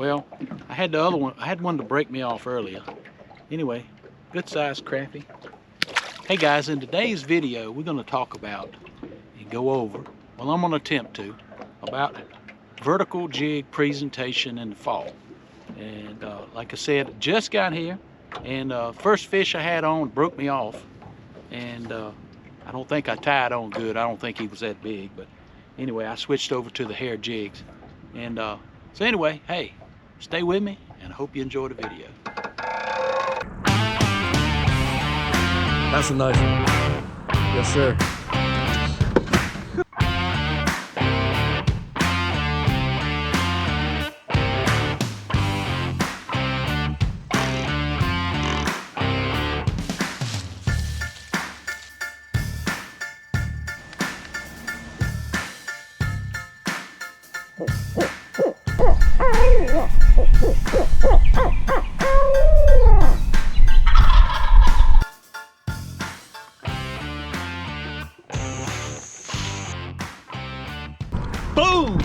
Well, I had the other one. I had one to break me off earlier. Anyway, good sized crappie. Hey guys, in today's video, we're going to talk about and go over, well, I'm going to attempt to, about vertical jig presentation in the fall. And like I said, just got here, and first fish I had on broke me off, and I don't think I tied on good. I don't think he was that big, but anyway, I switched over to the hair jigs. And so anyway, hey, stay with me, and I hope you enjoy the video. That's a nice one. Yes, sir. Boom!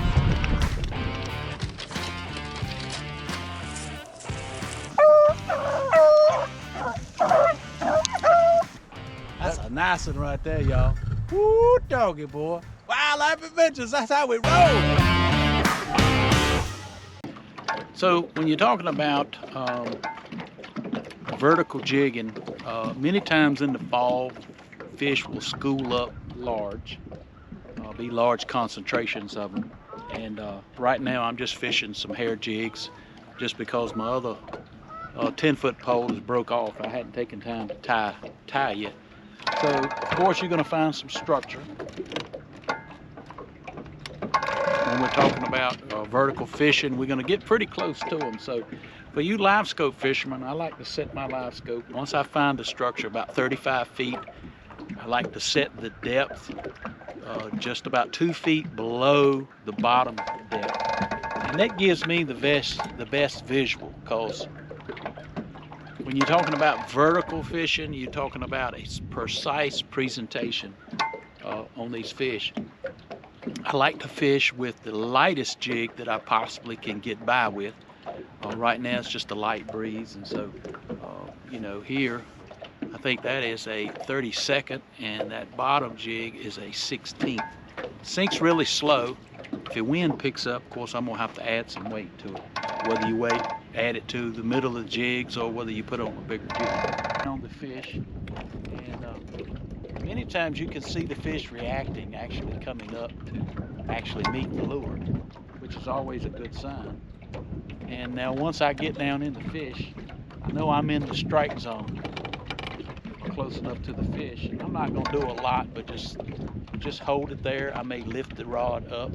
That's a nice one right there, y'all. Woo, doggy boy. Wildlife Adventures, that's how we roll. So when you're talking about vertical jigging, many times in the fall, fish will school up large. Be large concentrations of them, and right now I'm just fishing some hair jigs just because my other 10-foot pole is broke off. I hadn't taken time to tie yet. So of course you're going to find some structure when we're talking about vertical fishing. We're going to get pretty close to them. So for you live scope fishermen, I like to set my live scope once I find the structure about 35 feet. I like to set the depth just about 2 feet below the bottom depth, and that gives me the best visual, because when you're talking about vertical fishing, you're talking about a precise presentation on these fish. I like to fish with the lightest jig that I possibly can get by with. Right now it's just a light breeze, and so you know, here I think that is a 32nd, and that bottom jig is a 16th. Sinks really slow. If the wind picks up, of course, I'm gonna have to add some weight to it. Whether you add it to the middle of the jigs, or whether you put on a bigger jig. On the fish, and many times you can see the fish reacting, actually coming up to actually meet the lure, which is always a good sign. And now once I get down in the fish, I know I'm in the strike zone, close enough to the fish. I'm not going to do a lot, but just hold it there. I may lift the rod up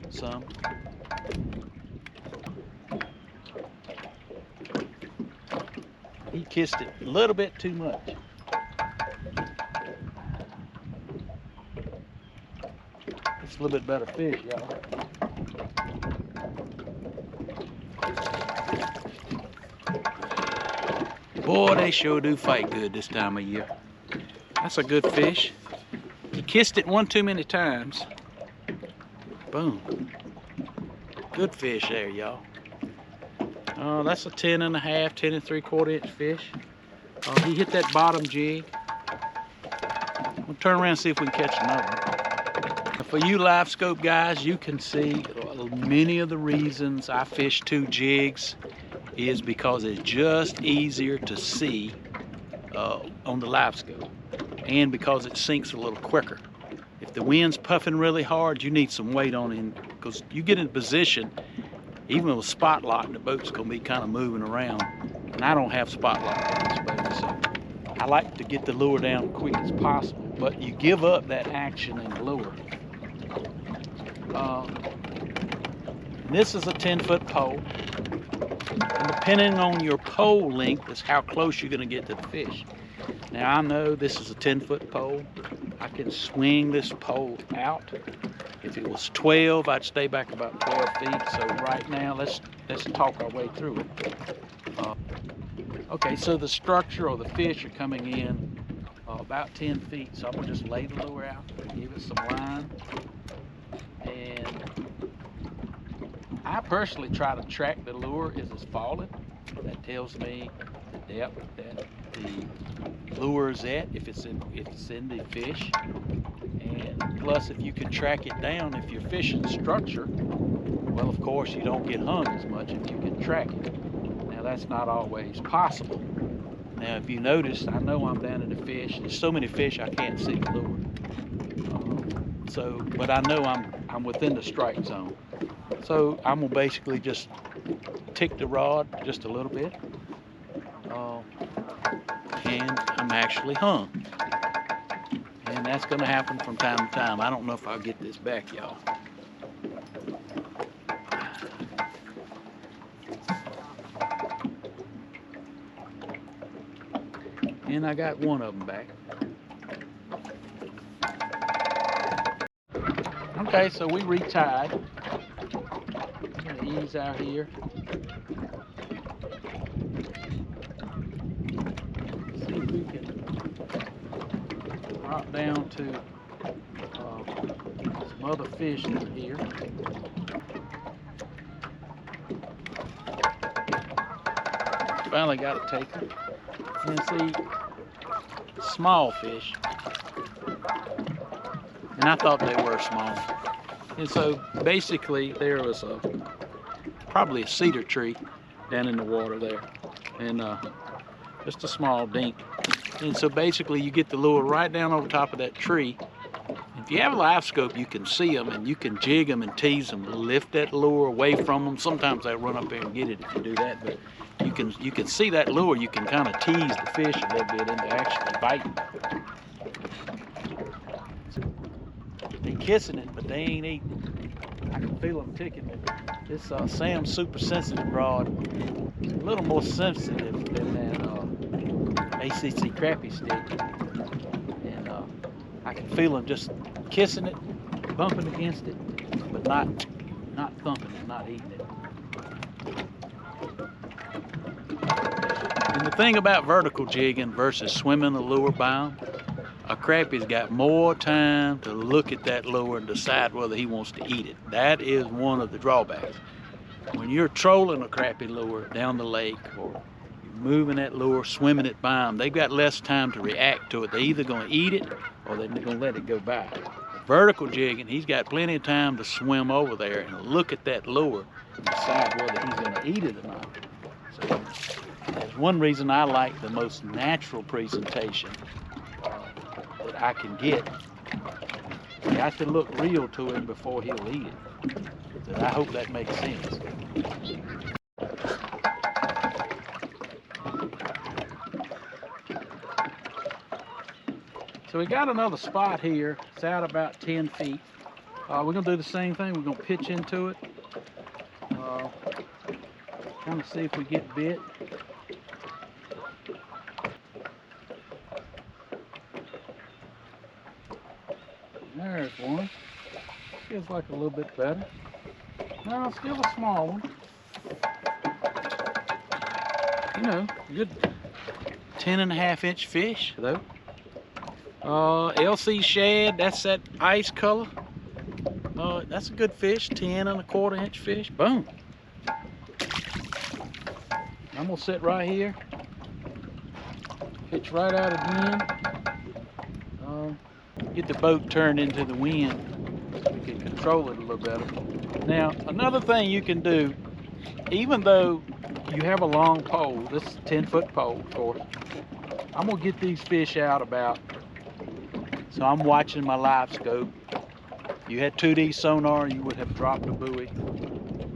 some. He kissed it a little bit too much. It's a little bit better fish, y'all. Boy, they sure do fight good this time of year. That's a good fish. He kissed it one too many times. Boom. Good fish there, y'all. That's a 10 and a half, 10 and 3/4 inch fish. He hit that bottom jig. We'll turn around and see if we can catch another one. For you live scope guys, you can see many of the reasons I fish 2 jigs is because it's just easier to see on the live scope, and because it sinks a little quicker. If the wind's puffing really hard, you need some weight on it, because you get in position, even with a spotlight, the boat's going to be kind of moving around, and I don't have spotlight on this boat, so I like to get the lure down as quick as possible, but you give up that action in the lure. This is a 10-foot pole. And depending on your pole length is how close you're going to get to the fish. Now I know this is a 10-foot pole. I can swing this pole out. If it was 12, I'd stay back about 12 feet. So right now, let's talk our way through it. Okay, so the structure or the fish are coming in about 10 feet. So I'm gonna just lay the lure out, give it some line, and I personally try to track the lure as it's falling. That tells me the depth that the lure is at, if it's in the fish. And plus, if you can track it down, if you're fishing structure, well, of course, you don't get hung as much if you can track it. Now, that's not always possible. Now, if you notice, I know I'm down in the fish. There's so many fish I can't see the lure. But I know I'm within the strike zone. So I'm gonna basically just tick the rod just a little bit, and I'm actually hung. And that's gonna happen from time to time. I don't know if I'll get this back, y'all. And I got one of them back. Okay, so we retied. I'm gonna ease out here. See if we can drop down to some other fish that are here. Finally got a taker. And see, small fish. And I thought they were small. And so basically there was probably a cedar tree down in the water there. And just a small dink. And so basically you get the lure right down over top of that tree. If you have a live scope, you can see them and you can jig them and tease them, lift that lure away from them. Sometimes they run up there and get it if you do that, but you can see that lure. You can kind of tease the fish a little bit into actually biting. They're kissing it, but they ain't eating it. I can feel them ticking it. This Sam's super sensitive rod, a little more sensitive than that ACC Crappie stick. And I can feel them just kissing it, bumping against it, but not thumping it, not eating it. And the thing about vertical jigging versus swimming the lure bound, a crappie's got more time to look at that lure and decide whether he wants to eat it. That is one of the drawbacks. When you're trolling a crappie lure down the lake or moving that lure, swimming it by them, they've got less time to react to it. They're either going to eat it or they're going to let it go by. Vertical jigging, he's got plenty of time to swim over there and look at that lure and decide whether he's going to eat it or not. So that's one reason I like the most natural presentation that I can get. You have to look real to him before he'll eat it. So I hope that makes sense. So we got another spot here. It's out about 10 feet. We're gonna do the same thing. We're gonna pitch into it. Kind of see if we get bit. There's one. Feels like a little bit better. No, still a small one. You know, good 10.5-inch fish though. LC shad, that's that ice color. That's a good fish, 10.25-inch fish. Boom. I'm gonna sit right here. Pitch right out again. Get the boat turned into the wind. We can control it a little better. Now, another thing you can do, even though you have a long pole, this is a 10-foot pole, of course. I'm gonna get these fish out about, so I'm watching my live scope. If you had 2D sonar, you would have dropped a buoy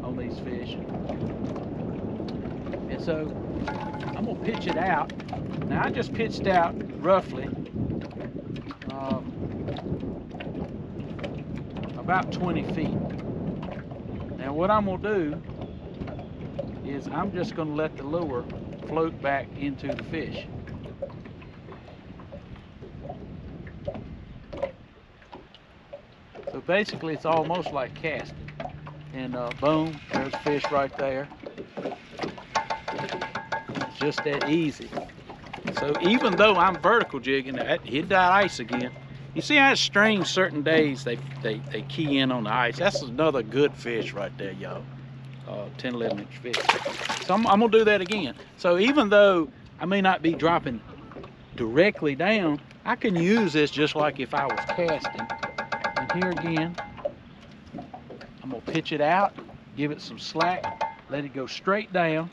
on these fish. And so I'm gonna pitch it out. Now I just pitched out roughly about 20 feet. Now what I'm gonna do is I'm just gonna let the lure float back into the fish. So basically it's almost like casting. And boom, there's a fish right there. It's just that easy. So even though I'm vertical jigging, hit that ice again. You see how it's strange certain days they key in on the ice. That's another good fish right there, y'all. 10, 11 inch fish. So I'm gonna do that again. So even though I may not be dropping directly down, I can use this just like if I was casting. And here again, I'm gonna pitch it out, give it some slack, let it go straight down.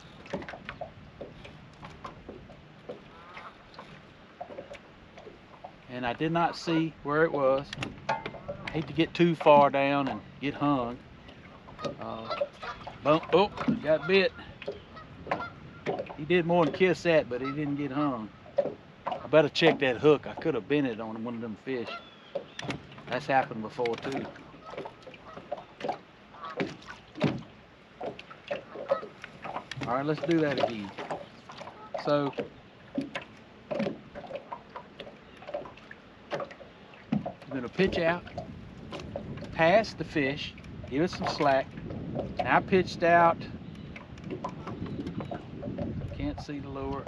And I did not see where it was. I hate to get too far down and get hung. Oh, got bit. He did more than kiss that, but he didn't get hung. I better check that hook. I could have bent it on one of them fish. That's happened before too. All right, let's do that again. So, I'm gonna pitch out, past the fish, give it some slack. Now I pitched out, can't see the lure,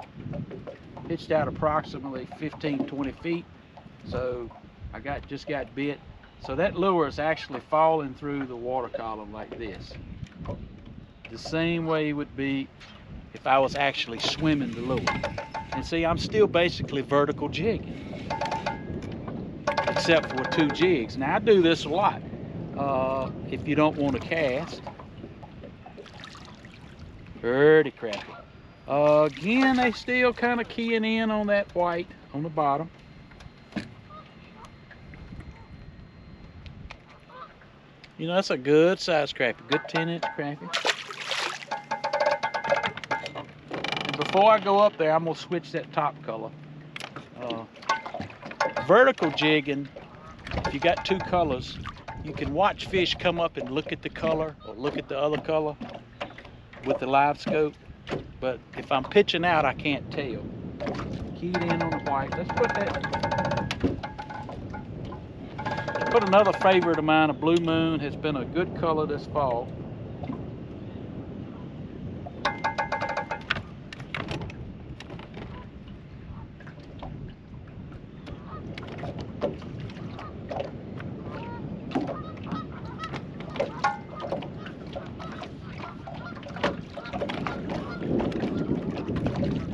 pitched out approximately 15, 20 feet. So I just got bit. So that lure is actually falling through the water column like this. The same way it would be if I was actually swimming the lure. And see, I'm still basically vertical jigging, except for 2 jigs. Now I do this a lot. If you don't want to cast. Pretty crappie. Again, they still kind of keying in on that white on the bottom. You know, that's a good size crappie, good 10-inch crappie. And before I go up there, I'm gonna switch that top color. Vertical jigging, if you got 2 colors, you can watch fish come up and look at the color or look at the other color with the live scope. But if I'm pitching out, I can't tell. Keyed in on the white. Let's put that. Put another favorite of mine, a blue moon, has been a good color this fall.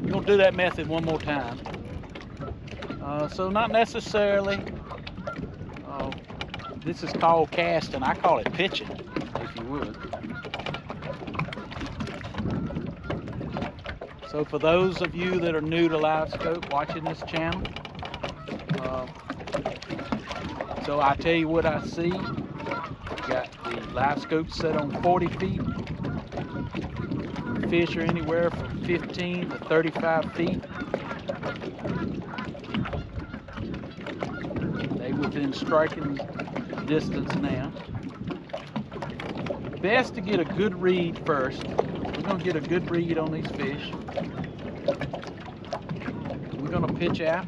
We'll do that method one more time. So not necessarily, this is called casting. I call it pitching, if you would. So for those of you that are new to live scope watching this channel, so I tell you what I see. Got the live scope set on 40 feet. Fish are anywhere from 15 to 35 feet. They within striking distance now. Best to get a good read first. We're gonna get a good read on these fish. We're gonna pitch out.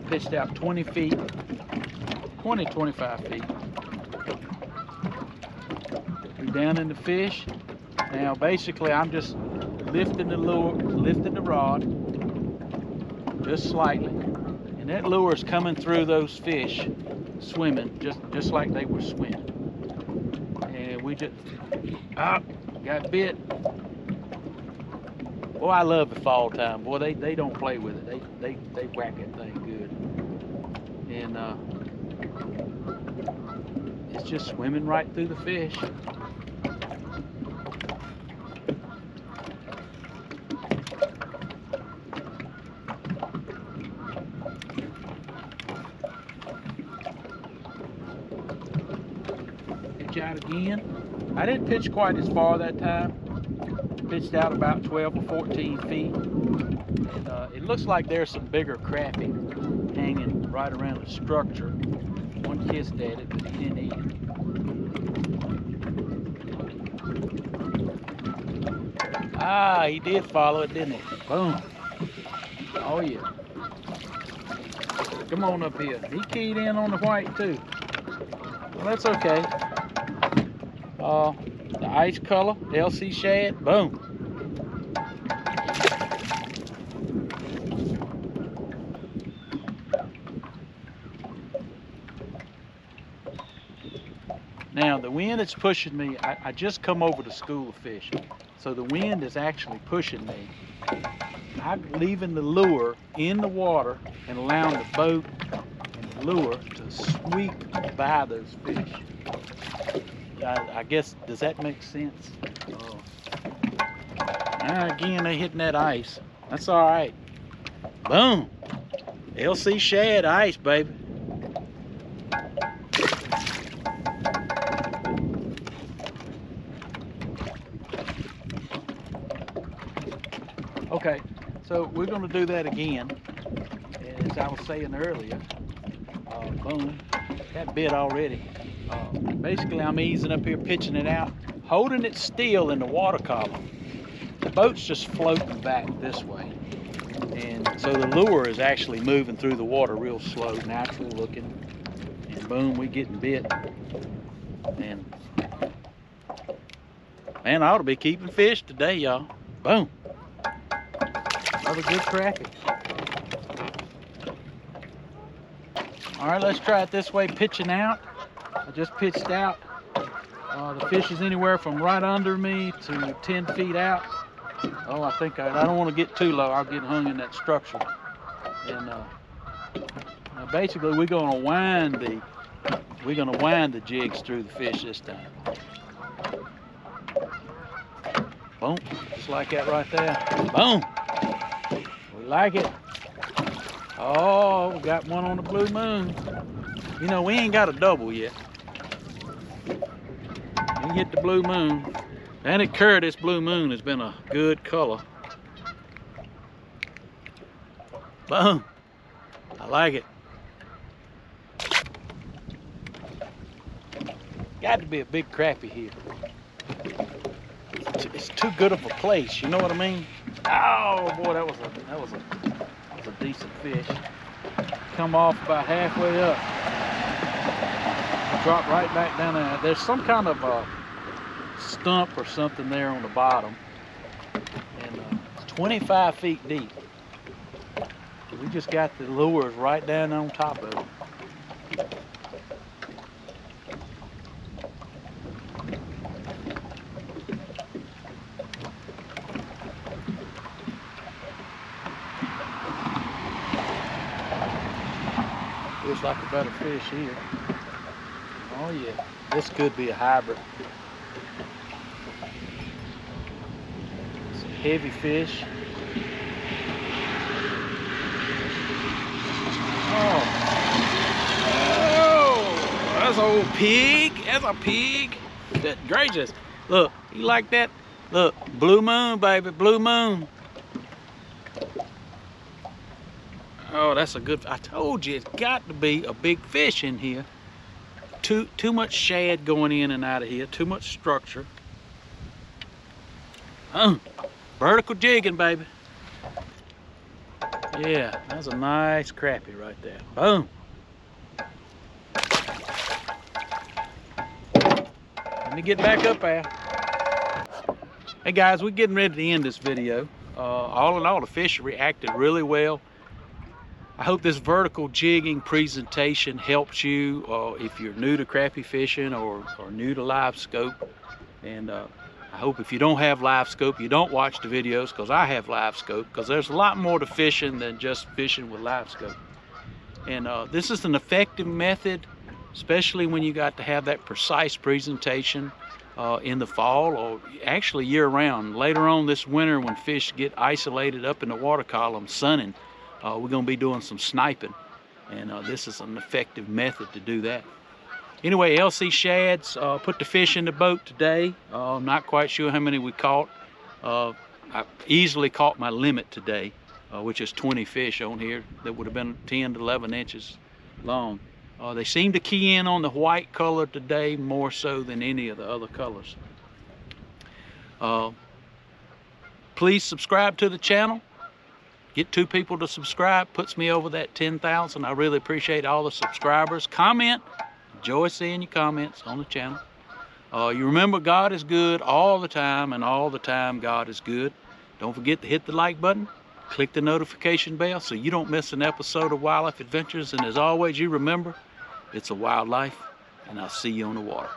Pitched out 20 feet, 20, 25 feet. We're down in the fish. Now basically I'm just lifting the lure, lifting the rod just slightly, and that lure is coming through those fish swimming just like they were swimming. And we just got bit. Boy, I love the fall time. Boy, they don't play with it. They whack that thing good. And it's just swimming right through the fish. Out again. I didn't pitch quite as far that time. Pitched out about 12 or 14 feet. And it looks like there's some bigger crappie hanging right around the structure. One kissed at it, but he didn't eat it. Ah, he did follow it, didn't he? Boom. Oh yeah. Come on up here. He keyed in on the white too. Well, that's okay. The ice color, LC shad, boom. Now the the wind is pushing me. I just come over to school of fish, so the wind is actually pushing me. I'm leaving the lure in the water and allowing the boat and the lure to sweep by those fish. I guess, does that make sense? Again, they're hitting that ice. That's all right. Boom. LC shad ice, baby. Okay, so we're going to do that again. As I was saying earlier, boom, that bit already. Basically, I'm easing up here, pitching it out, holding it still in the water column. The boat's just floating back this way. And so the lure is actually moving through the water real slow, natural looking. And boom, we getting bit. And man, I ought to be keeping fish today, y'all. Boom. Another good crappie. All right, let's try it this way, pitching out. I just pitched out. The fish is anywhere from right under me to 10 feet out. Oh, I think I don't want to get too low. I'll get hung in that structure. And basically, we're gonna wind the jigs through the fish this time. Boom, just like that right there. Boom. We like it. Oh, we got one on the blue moon. You know, we ain't got a double yet. We hit the blue moon. And it occurred, this blue moon has been a good color. Boom. I like it. Got to be a big crappie here. It's too good of a place, you know what I mean? Oh boy, that was a decent fish. Come off about halfway up. Drop right back down there. There's some kind of a stump or something there on the bottom, and it's 25 feet deep. We just got the lures right down on top of it. Looks like a better fish here. Oh yeah, this could be a hybrid. Some heavy fish. Oh, that's an old pig. That's a pig. Good gracious. Look, you like that? Look, blue moon, baby, blue moon. Oh, that's a good, I told you, it's got to be a big fish in here. Too much shad going in and out of here, too much structure. Vertical jigging, baby. Yeah, that's a nice crappie right there. Boom. Let me get back up there. Hey guys, we're getting ready to end this video. All in all, the fish reacted really well. I hope this vertical jigging presentation helps you if you're new to crappie fishing or new to live scope. And I hope if you don't have live scope, you don't watch the videos, because I have live scope, because there's a lot more to fishing than just fishing with live scope. And this is an effective method, especially when you got to have that precise presentation in the fall, or actually year round. Later on this winter, when fish get isolated up in the water column sunning, we're going to be doing some sniping, and this is an effective method to do that. Anyway, LC shads, put the fish in the boat today. I'm not quite sure how many we caught. I easily caught my limit today, which is 20 fish on here that would have been 10 to 11 inches long. They seem to key in on the white color today more so than any of the other colors. Please subscribe to the channel. Get 2 people to subscribe, puts me over that 10,000. I really appreciate all the subscribers. Comment. Enjoy seeing your comments on the channel. You remember, God is good all the time, and all the time God is good. Don't forget to hit the like button, click the notification bell so you don't miss an episode of Wildlife Adventures. And as always, you remember, it's a wildlife, and I'll see you on the water.